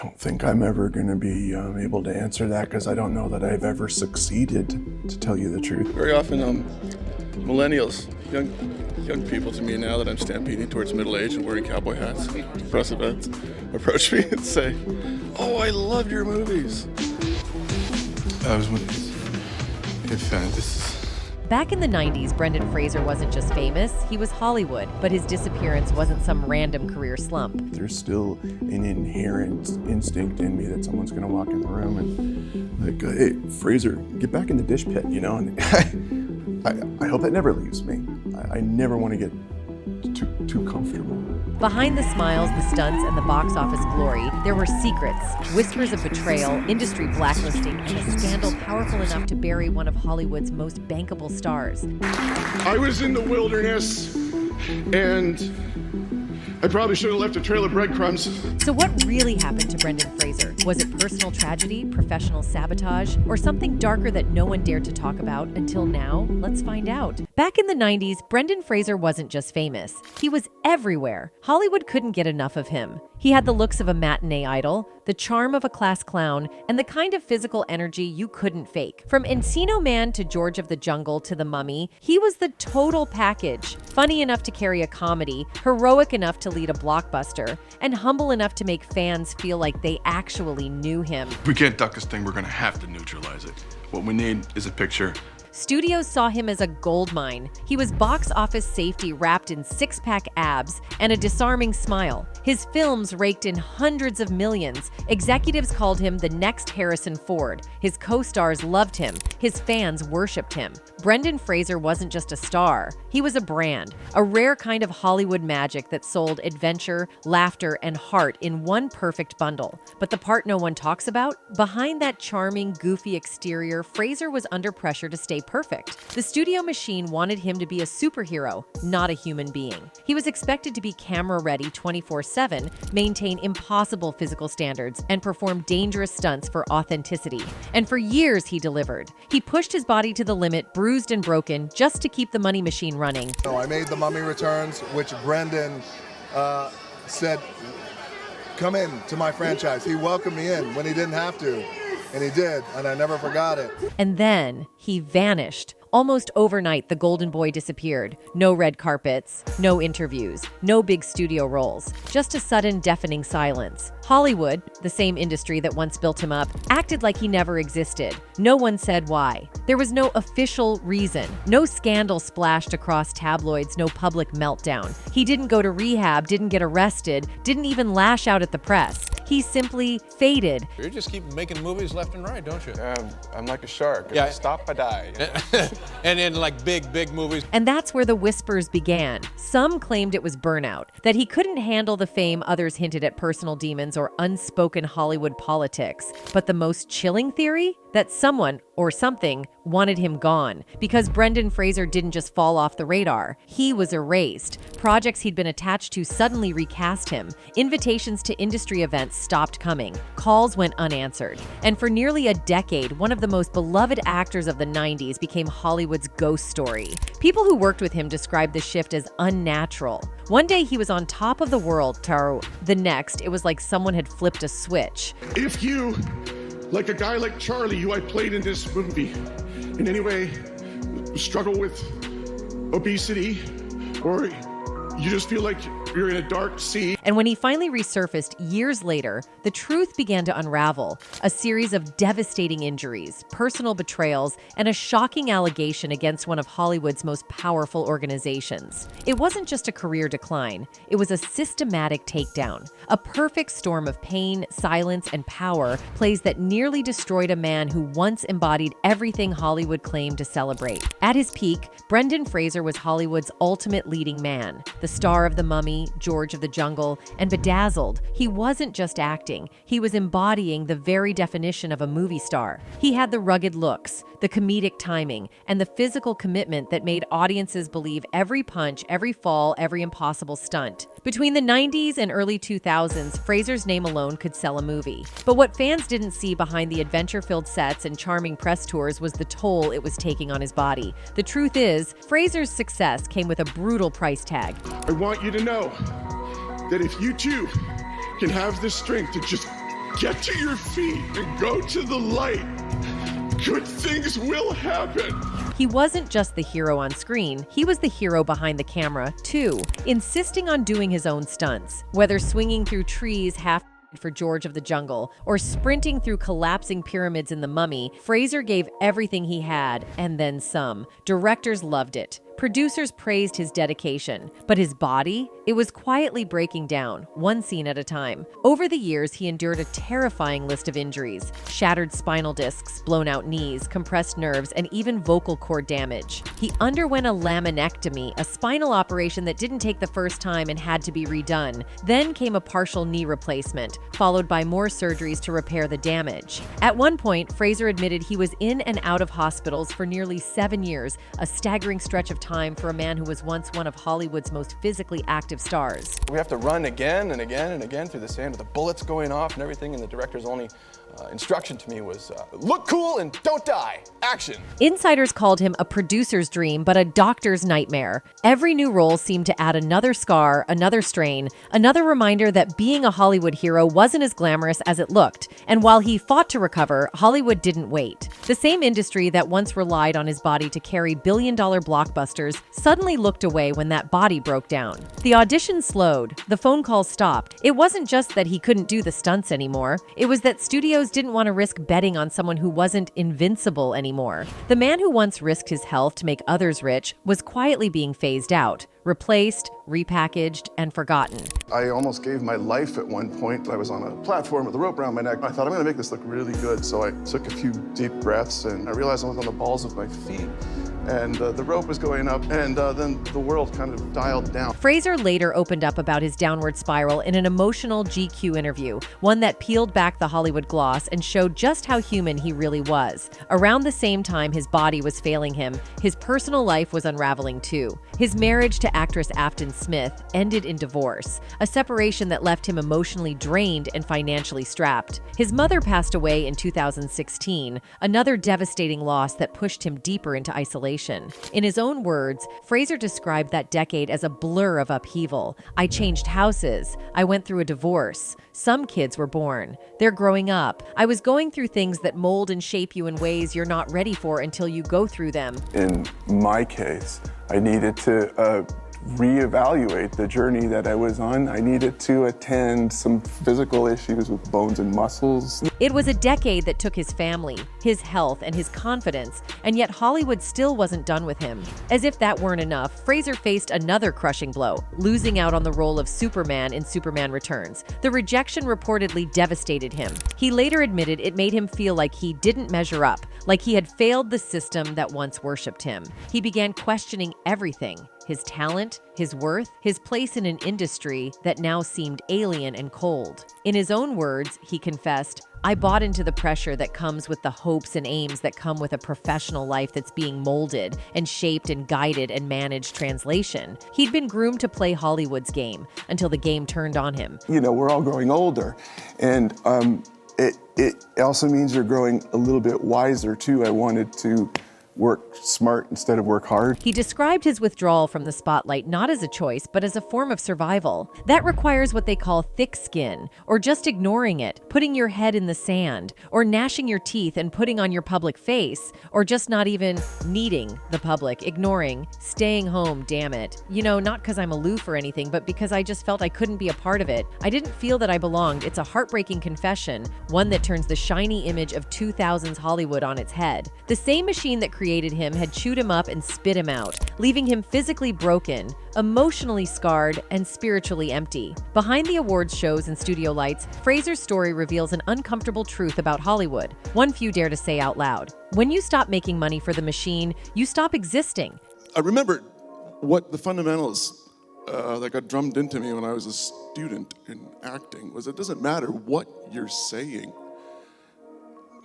don't think I'm ever going to be able to answer that because I don't know that I've ever succeeded, to tell you the truth. Very often, millennials, young people to me now that I'm stampeding towards middle age and wearing cowboy hats, press events, approach me and say, "Oh, I love your movies." I was with this fantasy. Back in the 90s, Brendan Fraser wasn't just famous, he was Hollywood, but his disappearance wasn't some random career slump. There's still an inherent instinct in me that someone's going to walk in the room and like, "Hey, Fraser, get back in the dish pit," you know? And I hope that never leaves me. I never want to get too comfortable. Behind the smiles, the stunts, and the box office glory, there were secrets, whispers of betrayal, industry blacklisting, and a scandal powerful enough to bury one of Hollywood's most bankable stars. I was in the wilderness, and I probably should have left a trail of breadcrumbs. So what really happened to Brendan Fraser? Was it personal tragedy, professional sabotage, or something darker that no one dared to talk about until now? Let's find out. Back in the 90s, Brendan Fraser wasn't just famous. He was everywhere. Hollywood couldn't get enough of him. He had the looks of a matinee idol, the charm of a class clown, and the kind of physical energy you couldn't fake. From Encino Man to George of the Jungle to The Mummy, he was the total package. Funny enough to carry a comedy, heroic enough to lead a blockbuster, and humble enough to make fans feel like they actually knew him. If we can't duck this thing, we're gonna have to neutralize it. What we need is a picture. Studios saw him as a goldmine. He was box office safety wrapped in six-pack abs and a disarming smile. His films raked in hundreds of millions. Executives called him the next Harrison Ford. His co-stars loved him. His fans worshipped him. Brendan Fraser wasn't just a star. He was a brand, a rare kind of Hollywood magic that sold adventure, laughter, and heart in one perfect bundle. But the part no one talks about? Behind that charming, goofy exterior, Fraser was under pressure to stay perfect. The studio machine wanted him to be a superhero, not a human being. He was expected to be camera-ready 24/7, maintain impossible physical standards, and perform dangerous stunts for authenticity. And for years, he delivered. He pushed his body to the limit, bruised and broken, just to keep the money machine running. So I made The Mummy Returns, which Brendan said, "Come in to my franchise." He welcomed me in when he didn't have to. And he did, and I never forgot it. And then he vanished. Almost overnight, the golden boy disappeared. No red carpets, no interviews, no big studio roles, just a sudden deafening silence. Hollywood, the same industry that once built him up, acted like he never existed. No one said why. There was no official reason. No scandal splashed across tabloids, no public meltdown. He didn't go to rehab, didn't get arrested, didn't even lash out at the press. He simply faded. You just keep making movies left and right, don't you? I'm like a shark. Yeah. Stop, I die. And in like big movies. And that's where the whispers began. Some claimed it was burnout, that he couldn't handle the fame. Others hinted at personal demons or unspoken Hollywood politics. But the most chilling theory? That someone or something wanted him gone, because Brendan Fraser didn't just fall off the radar. He was erased. Projects he'd been attached to suddenly recast him. Invitations to industry events stopped coming. Calls went unanswered. And for nearly a decade, one of the most beloved actors of the 90s became Hollywood's ghost story. People who worked with him described the shift as unnatural. One day he was on top of the world, the next, it was like someone had flipped a switch. If you, like a guy like Charlie, who I played in this movie, in any way struggle with obesity, or you just feel like you're in a dark sea. And when he finally resurfaced years later, the truth began to unravel. A series of devastating injuries, personal betrayals, and a shocking allegation against one of Hollywood's most powerful organizations. It wasn't just a career decline, it was a systematic takedown. A perfect storm of pain, silence, and power plays that nearly destroyed a man who once embodied everything Hollywood claimed to celebrate. At his peak, Brendan Fraser was Hollywood's ultimate leading man, the star of The Mummy, George of the Jungle, and Bedazzled. He wasn't just acting, he was embodying the very definition of a movie star. He had the rugged looks, the comedic timing, and the physical commitment that made audiences believe every punch, every fall, every impossible stunt. Between the 90s and early 2000s, Fraser's name alone could sell a movie. But what fans didn't see behind the adventure-filled sets and charming press tours was the toll it was taking on his body. The truth is, Fraser's success came with a brutal price tag. I want you to know that if you too can have the strength to just get to your feet and go to the light. Good things will happen. He wasn't just the hero on screen, he was the hero behind the camera, too, insisting on doing his own stunts, whether swinging through trees half for George of the Jungle or sprinting through collapsing pyramids in The Mummy. Fraser gave everything he had, and then some. Directors loved it. Producers praised his dedication, but his body, it was quietly breaking down, one scene at a time. Over the years, he endured a terrifying list of injuries: shattered spinal discs, blown out knees, compressed nerves, and even vocal cord damage. He underwent a laminectomy, a spinal operation that didn't take the first time and had to be redone. Then came a partial knee replacement, followed by more surgeries to repair the damage. At one point, Fraser admitted he was in and out of hospitals for nearly 7 years, a staggering stretch of time for a man who was once one of Hollywood's most physically active stars. We have to run again and again and again through the sand with the bullets going off and everything, and the director's only instruction to me was, look cool and don't die. Action. Insiders called him a producer's dream, but a doctor's nightmare. Every new role seemed to add another scar, another strain, another reminder that being a Hollywood hero wasn't as glamorous as it looked. And while he fought to recover, Hollywood didn't wait. The same industry that once relied on his body to carry billion-dollar blockbusters suddenly looked away when that body broke down. The auditions slowed, the phone calls stopped. It wasn't just that he couldn't do the stunts anymore. It was that studios didn't want to risk betting on someone who wasn't invincible anymore. The man who once risked his health to make others rich was quietly being phased out, replaced, repackaged, and forgotten. I almost gave my life at one point. I was on a platform with a rope around my neck. I thought, I'm gonna make this look really good. So I took a few deep breaths and I realized I was on the balls of my feet. And the rope was going up, and then the world kind of dialed down. Fraser later opened up about his downward spiral in an emotional GQ interview, one that peeled back the Hollywood gloss and showed just how human he really was. Around the same time his body was failing him, his personal life was unraveling too. His marriage to actress Afton Smith ended in divorce, a separation that left him emotionally drained and financially strapped. His mother passed away in 2016, another devastating loss that pushed him deeper into isolation. In his own words, Fraser described that decade as a blur of upheaval. I changed houses. I went through a divorce. Some kids were born. They're growing up. I was going through things that mold and shape you in ways you're not ready for until you go through them. In my case, I needed to reevaluate the journey that I was on. I needed to attend some physical issues with bones and muscles. It was a decade that took his family, his health, and his confidence, and yet Hollywood still wasn't done with him. As if that weren't enough, Fraser faced another crushing blow, losing out on the role of Superman in Superman Returns. The rejection reportedly devastated him. He later admitted it made him feel like he didn't measure up, like he had failed the system that once worshipped him. He began questioning everything: his talent, his worth, his place in an industry that now seemed alien and cold. In his own words, he confessed, I bought into the pressure that comes with the hopes and aims that come with a professional life that's being molded and shaped and guided and managed. Translation. He'd been groomed to play Hollywood's game until the game turned on him. You know, we're all growing older, and it also means you're growing a little bit wiser too. I wanted to work smart instead of work hard. He described his withdrawal from the spotlight not as a choice, but as a form of survival. That requires what they call thick skin, or just ignoring it, putting your head in the sand, or gnashing your teeth and putting on your public face, or just not even needing the public, ignoring, staying home, damn it. You know, not because I'm aloof or anything, but because I just felt I couldn't be a part of it. I didn't feel that I belonged. It's a heartbreaking confession, one that turns the shiny image of 2000s Hollywood on its head. The same machine that created him had chewed him up and spit him out, leaving him physically broken, emotionally scarred, and spiritually empty. Behind the awards shows and studio lights, Fraser's story reveals an uncomfortable truth about Hollywood, one few dare to say out loud. When you stop making money for the machine, you stop existing. I remember what the fundamentals that got drummed into me when I was a student in acting was it doesn't matter what you're saying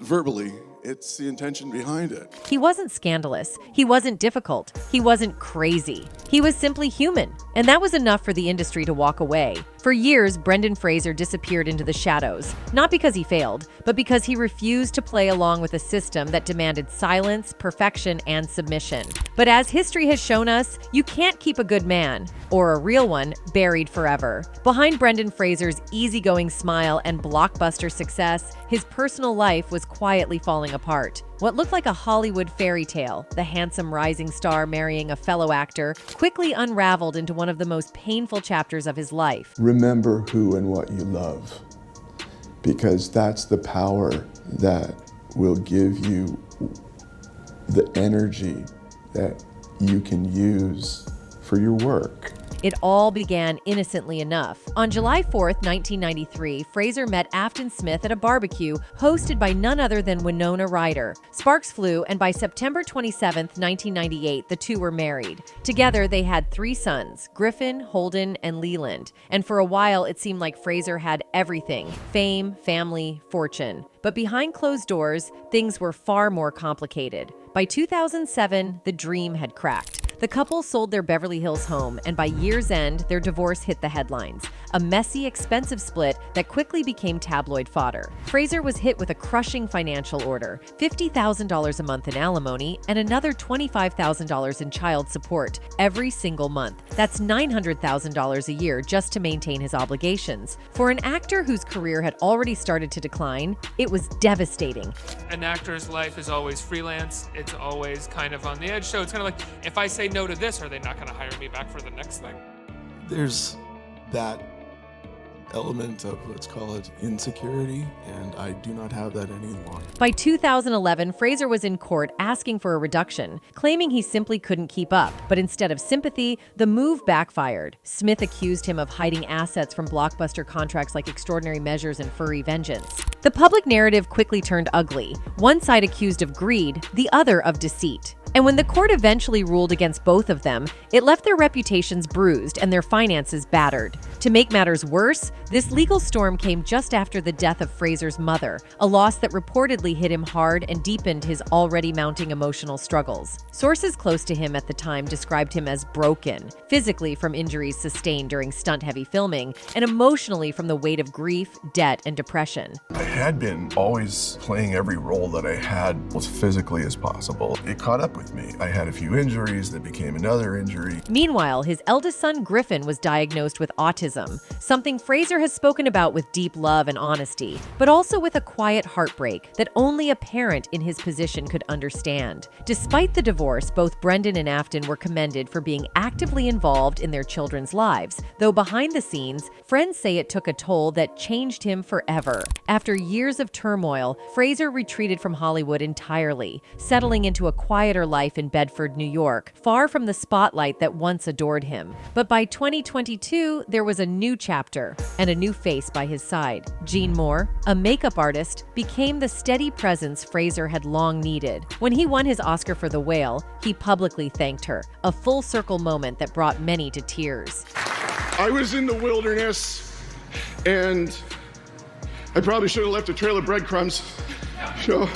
verbally, It's the intention behind it. He wasn't scandalous. He wasn't difficult. He wasn't crazy. He was simply human. And that was enough for the industry to walk away. For years, Brendan Fraser disappeared into the shadows, not because he failed, but because he refused to play along with a system that demanded silence, perfection, and submission. But as history has shown us, you can't keep a good man, or a real one, buried forever. Behind Brendan Fraser's easygoing smile and blockbuster success, his personal life was quietly falling apart. What looked like a Hollywood fairy tale, the handsome rising star marrying a fellow actor, quickly unraveled into one of the most painful chapters of his life. Remember who and what you love, because that's the power that will give you the energy that you can use for your work. It all began innocently enough. On July 4th, 1993, Fraser met Afton Smith at a barbecue hosted by none other than Winona Ryder. Sparks flew, and by September 27th, 1998, the two were married. Together, they had 3 sons, Griffin, Holden, and Leland. And for a while, it seemed like Fraser had everything: fame, family, fortune. But behind closed doors, things were far more complicated. By 2007, the dream had cracked. The couple sold their Beverly Hills home, and by year's end, their divorce hit the headlines. A messy, expensive split that quickly became tabloid fodder. Fraser was hit with a crushing financial order: $50,000 a month in alimony and another $25,000 in child support every single month. That's $900,000 a year just to maintain his obligations. For an actor whose career had already started to decline, it was devastating. An actor's life is always freelance. It's always kind of on the edge. So it's kind of like, if I say no to this, are they not going to hire me back for the next thing? There's that element of, let's call it, insecurity, and I do not have that any longer. By 2011, Fraser was in court asking for a reduction, claiming he simply couldn't keep up. But instead of sympathy, the move backfired. Smith accused him of hiding assets from blockbuster contracts like Extraordinary Measures and Furry Vengeance. The public narrative quickly turned ugly. One side accused of greed, the other of deceit. And when the court eventually ruled against both of them, it left their reputations bruised and their finances battered. To make matters worse, this legal storm came just after the death of Fraser's mother, a loss that reportedly hit him hard and deepened his already mounting emotional struggles. Sources close to him at the time described him as broken, physically from injuries sustained during stunt-heavy filming, and emotionally from the weight of grief, debt, and depression. I had been always playing every role that I had as physically as possible. It caught up with me. I had a few injuries that became another injury. Meanwhile, his eldest son Griffin was diagnosed with autism, something Fraser has spoken about with deep love and honesty, but also with a quiet heartbreak that only a parent in his position could understand. Despite the divorce, both Brendan and Afton were commended for being actively involved in their children's lives, though behind the scenes, friends say it took a toll that changed him forever. After years of turmoil, Fraser retreated from Hollywood entirely, settling into a quieter life in Bedford, New York, far from the spotlight that once adored him. But by 2022, there was a new chapter and a new face by his side. Jean Moore, a makeup artist, became the steady presence Fraser had long needed. When he won his Oscar for The Whale, he publicly thanked her, a full circle moment that brought many to tears. I was in the wilderness, and I probably should have left a trail of breadcrumbs. You know,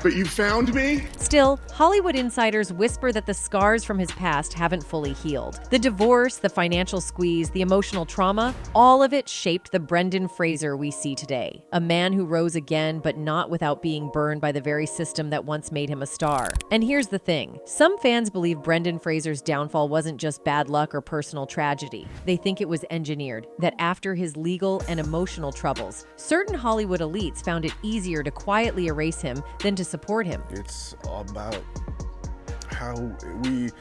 but you found me? Still, Hollywood insiders whisper that the scars from his past haven't fully healed. The divorce, the financial squeeze, the emotional trauma, all of it shaped the Brendan Fraser we see today. A man who rose again, but not without being burned by the very system that once made him a star. And here's the thing. Some fans believe Brendan Fraser's downfall wasn't just bad luck or personal tragedy. They think it was engineered, that after his legal and emotional troubles, certain Hollywood elites found it easier to quietly erase him than to support him. It's all about how we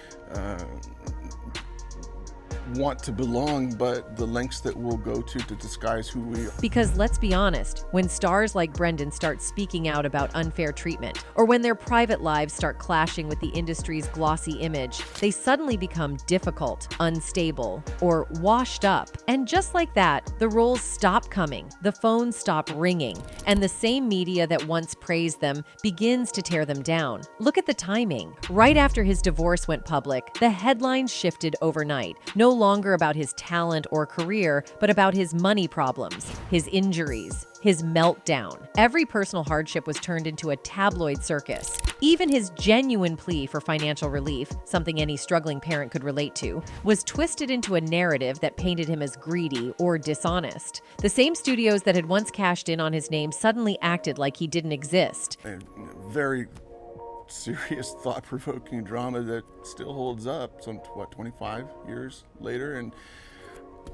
want to belong, but the lengths that we'll go to disguise who we are. Because let's be honest, when stars like Brendan start speaking out about unfair treatment, or when their private lives start clashing with the industry's glossy image, they suddenly become difficult, unstable, or washed up. And just like that, the roles stop coming, the phones stop ringing, and the same media that once praised them begins to tear them down. Look at the timing. Right after his divorce went public, the headlines shifted overnight. No longer about his talent or career, but about his money problems, his injuries, his meltdown. Every personal hardship was turned into a tabloid circus. Even his genuine plea for financial relief, something any struggling parent could relate to, was twisted into a narrative that painted him as greedy or dishonest. The same studios that had once cashed in on his name suddenly acted like he didn't exist. A very serious, thought-provoking drama that still holds up 25 years later. And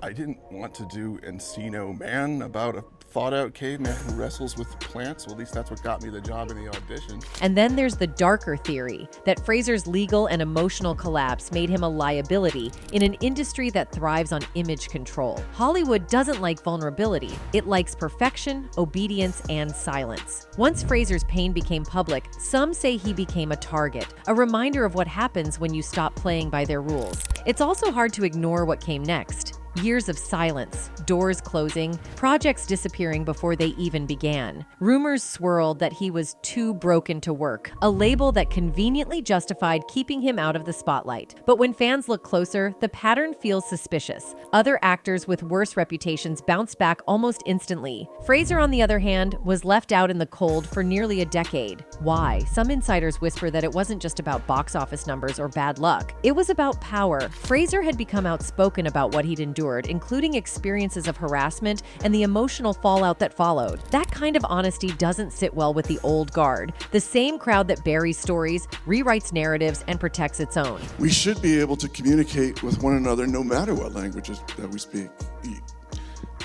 I didn't want to do Encino Man about a thought-out caveman who wrestles with plants. Well, at least that's what got me the job in the audition. And then there's the darker theory that Fraser's legal and emotional collapse made him a liability in an industry that thrives on image control. Hollywood doesn't like vulnerability. It likes perfection, obedience, and silence. Once Fraser's pain became public, some say he became a target, a reminder of what happens when you stop playing by their rules. It's also hard to ignore what came next. Years of silence, doors closing, projects disappearing before they even began. Rumors swirled that he was too broken to work, a label that conveniently justified keeping him out of the spotlight. But when fans look closer, the pattern feels suspicious. Other actors with worse reputations bounced back almost instantly. Fraser, on the other hand, was left out in the cold for nearly a decade. Why? Some insiders whisper that it wasn't just about box office numbers or bad luck. It was about power. Fraser had become outspoken about what he'd endured, including experiences of harassment and the emotional fallout that followed. That kind of honesty doesn't sit well with the old guard, the same crowd that buries stories, rewrites narratives, and protects its own. We should be able to communicate with one another no matter what languages that we speak.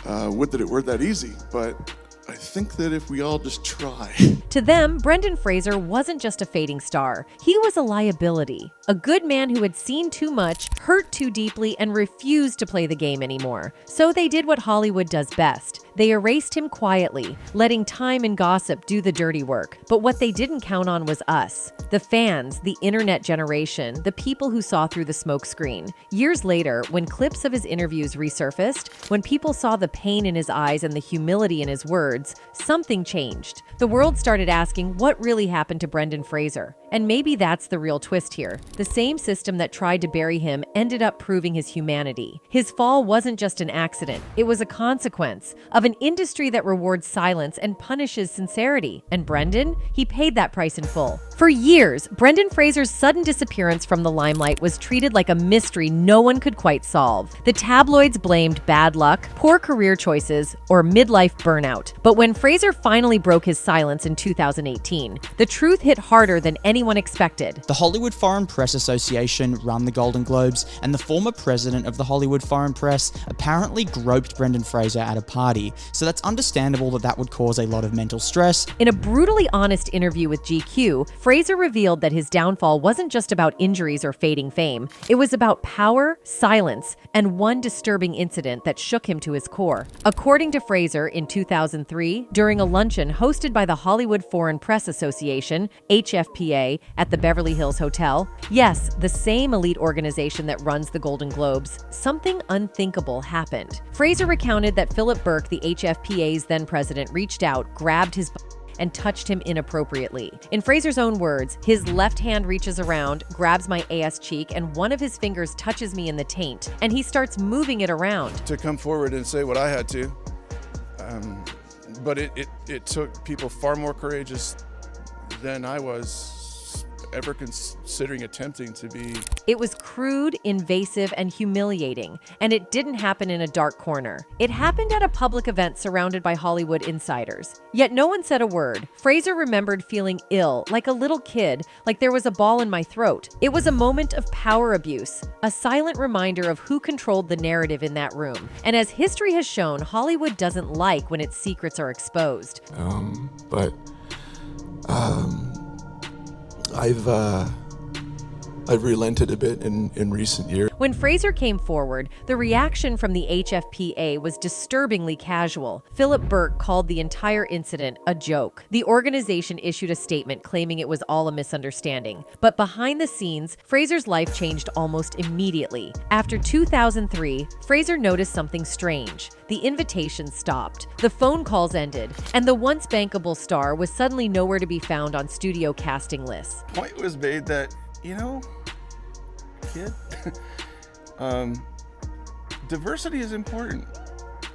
Would that it were that easy, but I think that if we all just try. To them, Brendan Fraser wasn't just a fading star. He was a liability. A good man who had seen too much, hurt too deeply, and refused to play the game anymore. So they did what Hollywood does best. They erased him quietly, letting time and gossip do the dirty work. But what they didn't count on was us. The fans, the internet generation, the people who saw through the smokescreen. Years later, when clips of his interviews resurfaced, when people saw the pain in his eyes and the humility in his words, something changed. The world started asking what really happened to Brendan Fraser. And maybe that's the real twist here. The same system that tried to bury him ended up proving his humanity. His fall wasn't just an accident. It was a consequence of an industry that rewards silence and punishes sincerity. And Brendan, he paid that price in full. For years, Brendan Fraser's sudden disappearance from the limelight was treated like a mystery no one could quite solve. The tabloids blamed bad luck, poor career choices, or midlife burnout. But when Fraser finally broke his silence in 2018, the truth hit harder than anyone expected. The Hollywood Foreign Press Association run the Golden Globes, and the former president of the Hollywood Foreign Press apparently groped Brendan Fraser at a party, so that's understandable that that would cause a lot of mental stress. In a brutally honest interview with GQ, Fraser revealed that his downfall wasn't just about injuries or fading fame. It was about power, silence, and one disturbing incident that shook him to his core. According to Fraser, in 2003, during a luncheon hosted by the Hollywood Foreign Press Association, HFPA, at the Beverly Hills Hotel, yes, the same elite organization that runs the Golden Globes, something unthinkable happened. Fraser recounted that Philip Burke, the HFPA's then president, reached out, grabbed his and touched him inappropriately. In Fraser's own words, his left hand reaches around, grabs my ass cheek, and one of his fingers touches me in the taint, and he starts moving it around. To come forward and say what I had to. But it took people far more courageous than I was ever considering attempting to be. It was crude, invasive, and humiliating, and it didn't happen in a dark corner. It happened at a public event surrounded by Hollywood insiders. Yet no one said a word. Fraser remembered feeling ill, like a little kid, like there was a ball in my throat. It was a moment of power abuse, a silent reminder of who controlled the narrative in that room. And as history has shown, Hollywood doesn't like when its secrets are exposed. I've relented a bit in recent years. When Fraser came forward, the reaction from the HFPA was disturbingly casual. Philip Burke called the entire incident a joke. The organization issued a statement claiming it was all a misunderstanding. But behind the scenes, Fraser's life changed almost immediately. After 2003, Fraser noticed something strange. The invitations stopped, the phone calls ended, and the once bankable star was suddenly nowhere to be found on studio casting lists. Point was made that, kid, diversity is important.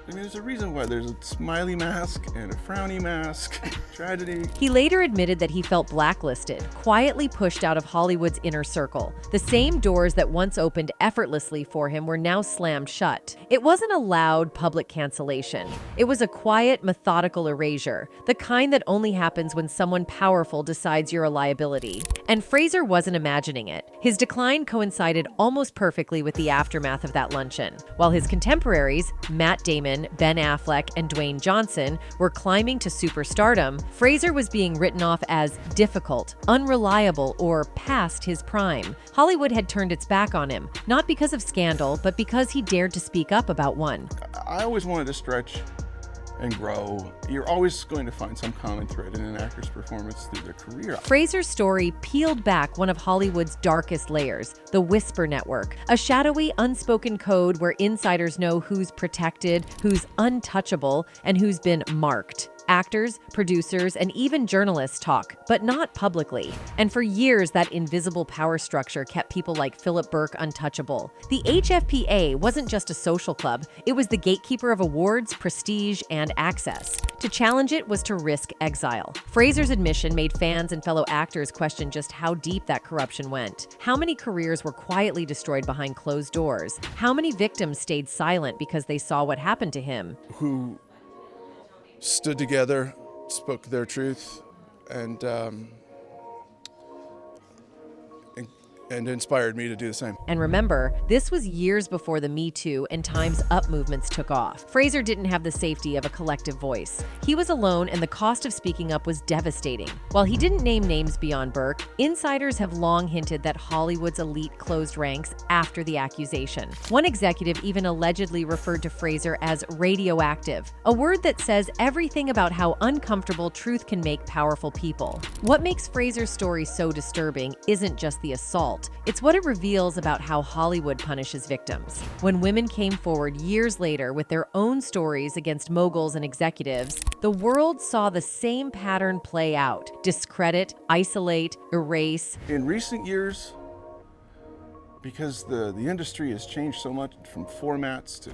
I mean, there's a reason why there's a smiley mask and a frowny mask. Tragedy. He later admitted that he felt blacklisted, quietly pushed out of Hollywood's inner circle. The same doors that once opened effortlessly for him were now slammed shut. It wasn't a loud public cancellation. It was a quiet, methodical erasure, the kind that only happens when someone powerful decides you're a liability. And Fraser wasn't imagining it. His decline coincided almost perfectly with the aftermath of that luncheon. While his contemporaries, Matt Damon, Ben Affleck, and Dwayne Johnson, were climbing to superstardom, Fraser was being written off as difficult, unreliable, or past his prime. Hollywood had turned its back on him, not because of scandal, but because he dared to speak up about one. I always wanted to stretch and grow. You're always going to find some common thread in an actor's performance through their career. Fraser's story peeled back one of Hollywood's darkest layers, the Whisper Network, a shadowy, unspoken code where insiders know who's protected, who's untouchable, and who's been marked. Actors, producers, and even journalists talk, but not publicly. And for years, that invisible power structure kept people like Philip Burke untouchable. The HFPA wasn't just a social club, it was the gatekeeper of awards, prestige, and access. To challenge it was to risk exile. Fraser's admission made fans and fellow actors question just how deep that corruption went. How many careers were quietly destroyed behind closed doors? How many victims stayed silent because they saw what happened to him? Who stood together, spoke their truth, and inspired me to do the same. And remember, this was years before the Me Too and Time's Up movements took off. Fraser didn't have the safety of a collective voice. He was alone, and the cost of speaking up was devastating. While he didn't name names beyond Burke, insiders have long hinted that Hollywood's elite closed ranks after the accusation. One executive even allegedly referred to Fraser as radioactive, a word that says everything about how uncomfortable truth can make powerful people. What makes Fraser's story so disturbing isn't just the assault. It's what it reveals about how Hollywood punishes victims. When women came forward years later with their own stories against moguls and executives, the world saw the same pattern play out: discredit, isolate, erase. In recent years, because the industry has changed so much from formats to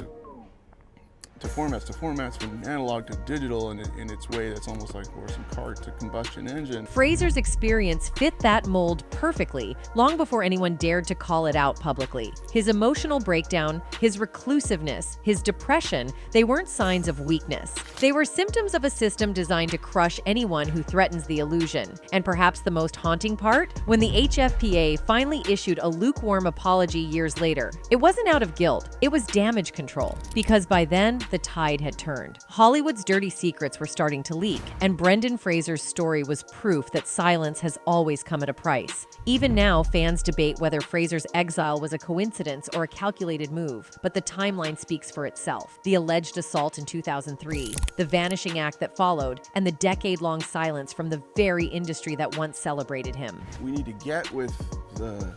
formats, from analog to digital in its way that's almost like horse and cart to combustion engine. Fraser's experience fit that mold perfectly, long before anyone dared to call it out publicly. His emotional breakdown, his reclusiveness, his depression, they weren't signs of weakness. They were symptoms of a system designed to crush anyone who threatens the illusion. And perhaps the most haunting part? When the HFPA finally issued a lukewarm apology years later. It wasn't out of guilt, it was damage control. Because by then, the tide had turned. Hollywood's dirty secrets were starting to leak, and Brendan Fraser's story was proof that silence has always come at a price. Even now, fans debate whether Fraser's exile was a coincidence or a calculated move, but the timeline speaks for itself. The alleged assault in 2003, the vanishing act that followed, and the decade-long silence from the very industry that once celebrated him. We need to get with the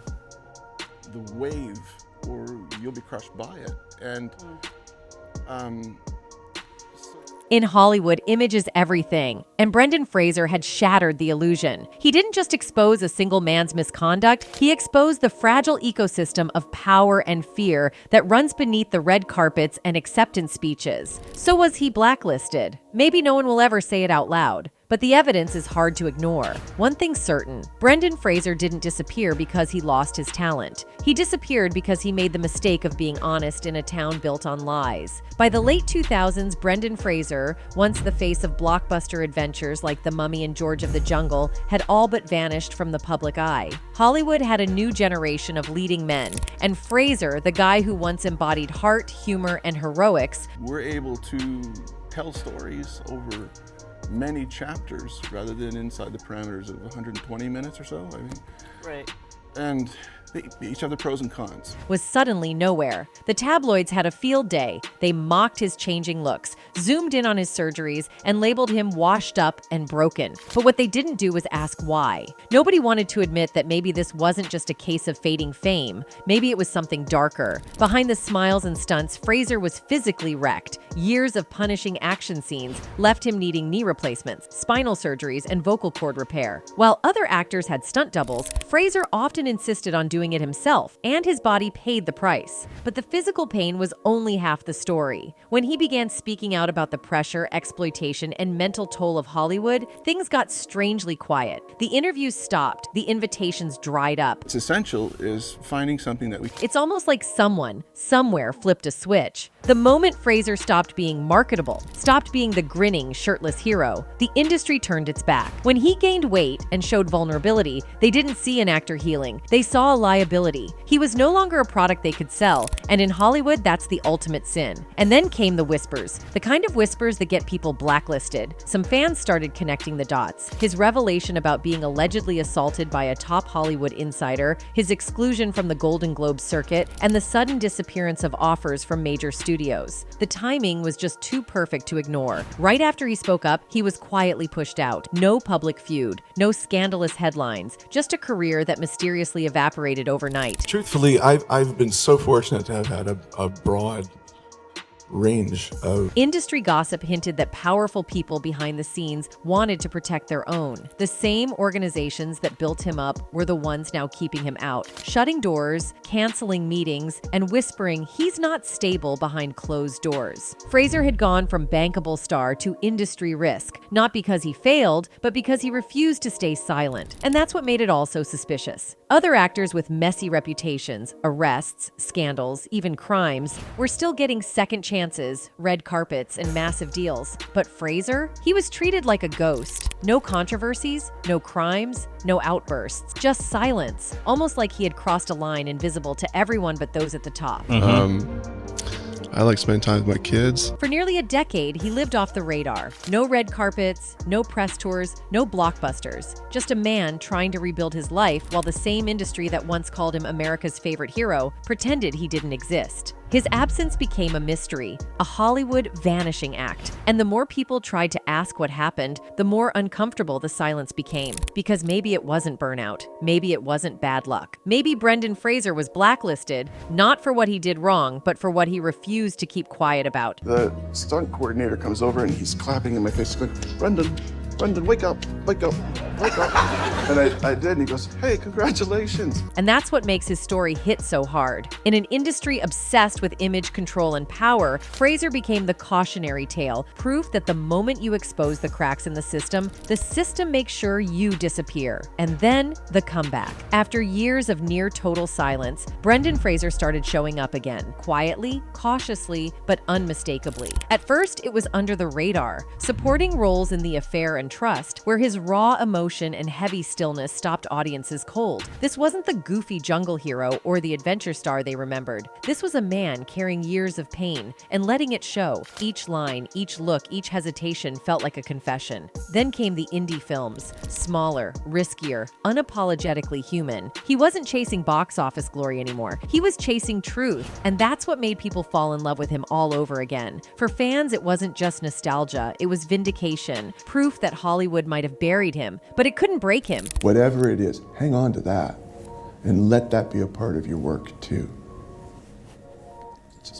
wave, or you'll be crushed by it. And in Hollywood, image is everything, and Brendan Fraser had shattered the illusion. He didn't just expose a single man's misconduct, he exposed the fragile ecosystem of power and fear that runs beneath the red carpets and acceptance speeches. So was he blacklisted? Maybe no one will ever say it out loud. But the evidence is hard to ignore. One thing's certain, Brendan Fraser didn't disappear because he lost his talent. He disappeared because he made the mistake of being honest in a town built on lies. By the late 2000s, Brendan Fraser, once the face of blockbuster adventures like The Mummy and George of the Jungle, had all but vanished from the public eye. Hollywood had a new generation of leading men, and Fraser, the guy who once embodied heart, humor, and heroics, we're able to tell stories over many chapters rather than inside the parameters of 120 minutes or so. I mean, right. And they each have the pros and cons. Was suddenly nowhere. The tabloids had a field day. They mocked his changing looks, zoomed in on his surgeries, and labeled him washed up and broken. But what they didn't do was ask why. Nobody wanted to admit that maybe this wasn't just a case of fading fame. Maybe it was something darker. Behind the smiles and stunts, Fraser was physically wrecked. Years of punishing action scenes left him needing knee replacements, spinal surgeries, and vocal cord repair. While other actors had stunt doubles, Fraser often insisted on doing doing it himself, and his body paid the price. But the physical pain was only half the story. When he began speaking out about the pressure, exploitation, and mental toll of Hollywood, things got strangely quiet. The interviews stopped, the invitations dried up. What's essential is finding something that we It's almost like someone, somewhere flipped a switch. The moment Fraser stopped being marketable, stopped being the grinning, shirtless hero, the industry turned its back. When he gained weight and showed vulnerability, they didn't see an actor healing. They saw a liability. He was no longer a product they could sell, and in Hollywood, that's the ultimate sin. And then came the whispers, the kind of whispers that get people blacklisted. Some fans started connecting the dots. His revelation about being allegedly assaulted by a top Hollywood insider, his exclusion from the Golden Globe circuit, and the sudden disappearance of offers from major studios. The timing was just too perfect to ignore. Right after he spoke up, he was quietly pushed out. No public feud, no scandalous headlines, just a career that mysteriously evaporated overnight. Truthfully, I've been so fortunate to have had a broad range of Industry gossip hinted that powerful people behind the scenes wanted to protect their own. The same organizations that built him up were the ones now keeping him out, shutting doors, canceling meetings, and whispering he's not stable behind closed doors. Fraser had gone from bankable star to industry risk, not because he failed, but because he refused to stay silent. And that's what made it all so suspicious. Other actors with messy reputations, arrests, scandals, even crimes, were still getting second chances, red carpets, and massive deals. But Fraser? He was treated like a ghost. No controversies, no crimes, no outbursts, just silence. Almost like he had crossed a line invisible to everyone but those at the top. I like spending time with my kids. For nearly a decade, he lived off the radar. No red carpets, no press tours, no blockbusters. Just a man trying to rebuild his life while the same industry that once called him America's favorite hero pretended he didn't exist. His absence became a mystery, a Hollywood vanishing act. And the more people tried to ask what happened, the more uncomfortable the silence became. Because maybe it wasn't burnout. Maybe it wasn't bad luck. Maybe Brendan Fraser was blacklisted, not for what he did wrong, but for what he refused to keep quiet about. The stunt coordinator comes over and he's clapping in my face, going, Brendan, wake up, wake up, wake up. And I did, and he goes, hey, congratulations. And that's what makes his story hit so hard. In an industry obsessed with image control and power, Fraser became the cautionary tale, proof that the moment you expose the cracks in the system makes sure you disappear. And then the comeback. After years of near total silence, Brendan Fraser started showing up again, quietly, cautiously, but unmistakably. At first, it was under the radar, supporting roles in The Affair and Trust, where his raw emotion and heavy stillness stopped audiences cold. This wasn't the goofy jungle hero or the adventure star they remembered. This was a man carrying years of pain and letting it show. Each line, each look, each hesitation felt like a confession. Then came the indie films, smaller, riskier, unapologetically human. He wasn't chasing box office glory anymore. He was chasing truth, and that's what made people fall in love with him all over again. For fans, it wasn't just nostalgia, it was vindication, proof that Hollywood might have buried him, but it couldn't break him. Whatever it is, hang on to that and let that be a part of your work too.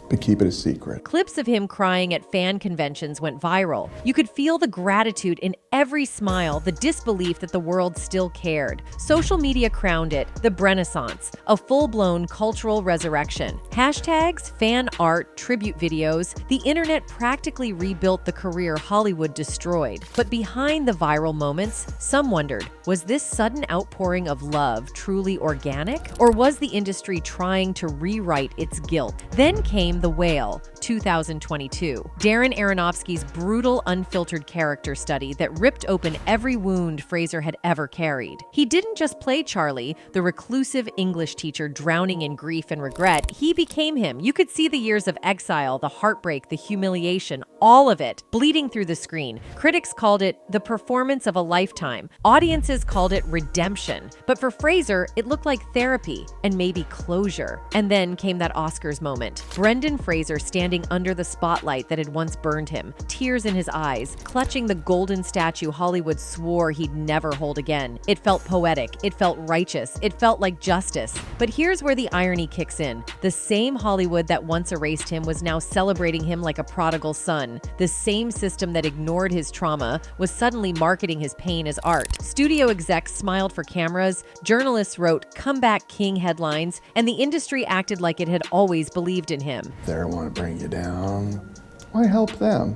But keep it a secret. Clips of him crying at fan conventions went viral. You could feel the gratitude in every smile, the disbelief that the world still cared. Social media crowned it the Brenaissance, a full-blown cultural resurrection. Hashtags, fan art, tribute videos, the internet practically rebuilt the career Hollywood destroyed. But behind the viral moments, some wondered, was this sudden outpouring of love truly organic? Or was the industry trying to rewrite its guilt? Then came The Whale, 2022. Darren Aronofsky's brutal, unfiltered character study that ripped open every wound Fraser had ever carried. He didn't just play Charlie, the reclusive English teacher drowning in grief and regret. He became him. You could see the years of exile, the heartbreak, the humiliation, all of it, bleeding through the screen. Critics called it the performance of a lifetime. Audiences called it redemption. But for Fraser, it looked like therapy and maybe closure. And then came that Oscars moment. Brendan Fraser standing under the spotlight that had once burned him, tears in his eyes, clutching the golden statue Hollywood swore he'd never hold again. It felt poetic, it felt righteous, it felt like justice. But here's where the irony kicks in. The same Hollywood that once erased him was now celebrating him like a prodigal son. The same system that ignored his trauma was suddenly marketing his pain as art. Studio execs smiled for cameras, journalists wrote "Comeback King" headlines, and the industry acted like it had always believed in him. They want to bring you down. Why help them?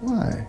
Why?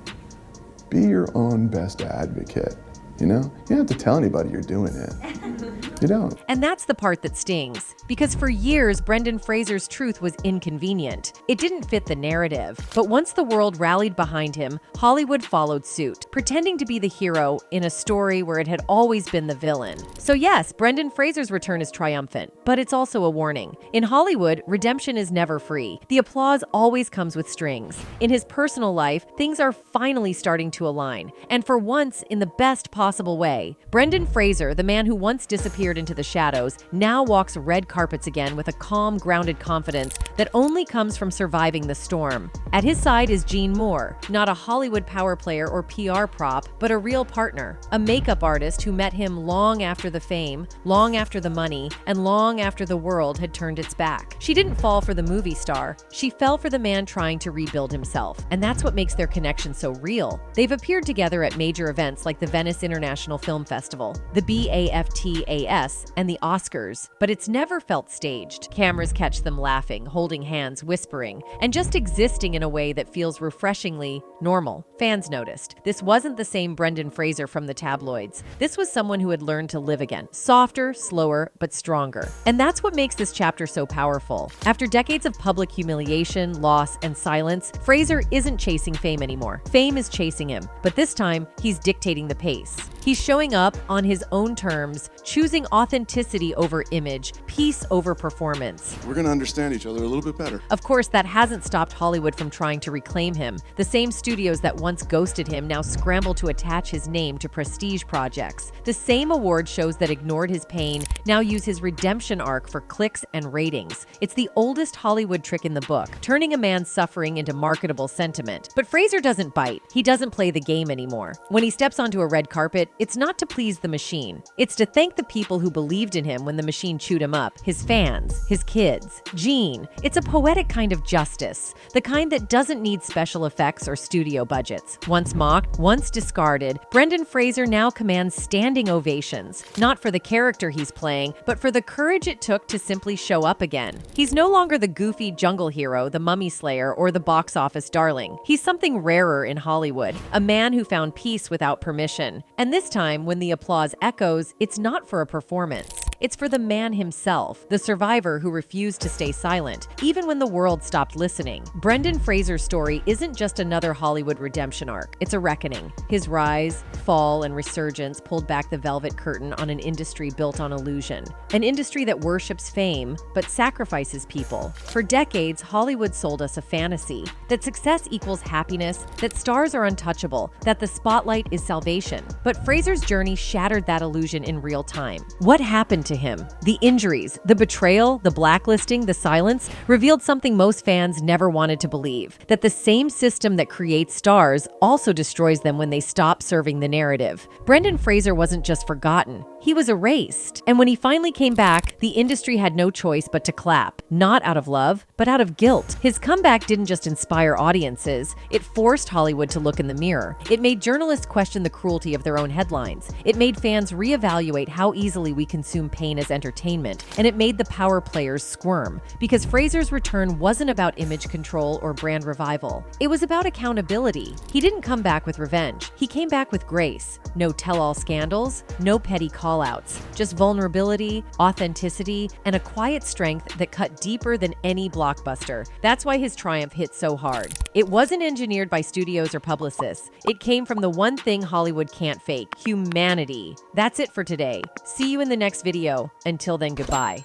Be your own best advocate. You know? You don't have to tell anybody you're doing it. You don't. And that's the part that stings. Because for years, Brendan Fraser's truth was inconvenient. It didn't fit the narrative. But once the world rallied behind him, Hollywood followed suit, pretending to be the hero in a story where it had always been the villain. So yes, Brendan Fraser's return is triumphant, but it's also a warning. In Hollywood, redemption is never free. The applause always comes with strings. In his personal life, things are finally starting to align. And for once, in the best possible way. Brendan Fraser, the man who once disappeared into the shadows, now walks red carpets again with a calm, grounded confidence that only comes from surviving the storm. At his side is Jean Moore, not a Hollywood power player or PR prop, but a real partner, a makeup artist who met him long after the fame, long after the money, and long after the world had turned its back. She didn't fall for the movie star, she fell for the man trying to rebuild himself, and that's what makes their connection so real. They've appeared together at major events like the Venice International Film Festival, the BAFTAS, and the Oscars, but it's never felt staged. Cameras catch them laughing, holding hands, whispering, and just existing in a way that feels refreshingly normal. Fans noticed. This wasn't the same Brendan Fraser from the tabloids. This was someone who had learned to live again. Softer, slower, but stronger. And that's what makes this chapter so powerful. After decades of public humiliation, loss, and silence, Fraser isn't chasing fame anymore. Fame is chasing him, but this time, he's dictating the pace. He's showing up on his own terms, choosing authenticity over image, peace over performance. We're gonna understand each other a little bit better. Of course, that hasn't stopped Hollywood from trying to reclaim him. The same studios that once ghosted him now scramble to attach his name to prestige projects. The same award shows that ignored his pain now use his redemption arc for clicks and ratings. It's the oldest Hollywood trick in the book, turning a man's suffering into marketable sentiment. But Fraser doesn't bite. He doesn't play the game anymore. When he steps onto a red carpet, it's not to please the machine. It's to thank the people who believed in him when the machine chewed him up, his fans, his kids. Jean. It's a poetic kind of justice, the kind that doesn't need special effects or studio budgets. Once mocked, once discarded, Brendan Fraser now commands standing ovations, not for the character he's playing, but for the courage it took to simply show up again. He's no longer the goofy jungle hero, the mummy slayer, or the box office darling. He's something rarer in Hollywood, a man who found peace without permission. And this time, when the applause echoes, it's not for a performance. It's for the man himself, the survivor who refused to stay silent, even when the world stopped listening. Brendan Fraser's story isn't just another Hollywood redemption arc, it's a reckoning. His rise, fall, and resurgence pulled back the velvet curtain on an industry built on illusion. An industry that worships fame, but sacrifices people. For decades, Hollywood sold us a fantasy that success equals happiness, that stars are untouchable, that the spotlight is salvation. But Fraser's journey shattered that illusion in real time. What happened to him? The injuries, the betrayal, the blacklisting, the silence revealed something most fans never wanted to believe, that the same system that creates stars also destroys them when they stop serving the narrative. Brendan Fraser wasn't just forgotten, he was erased. And when he finally came back, the industry had no choice but to clap, not out of love, but out of guilt. His comeback didn't just inspire audiences, it forced Hollywood to look in the mirror. It made journalists question the cruelty of their own headlines. It made fans reevaluate how easily we consume pain as entertainment, and it made the power players squirm, because Fraser's return wasn't about image control or brand revival. It was about accountability. He didn't come back with revenge. He came back with grace. No tell-all scandals, no petty call-outs, just vulnerability, authenticity, and a quiet strength that cut deeper than any blockbuster. That's why his triumph hit so hard. It wasn't engineered by studios or publicists. It came from the one thing Hollywood can't fake: humanity. That's it for today. See you in the next video. Until then, goodbye.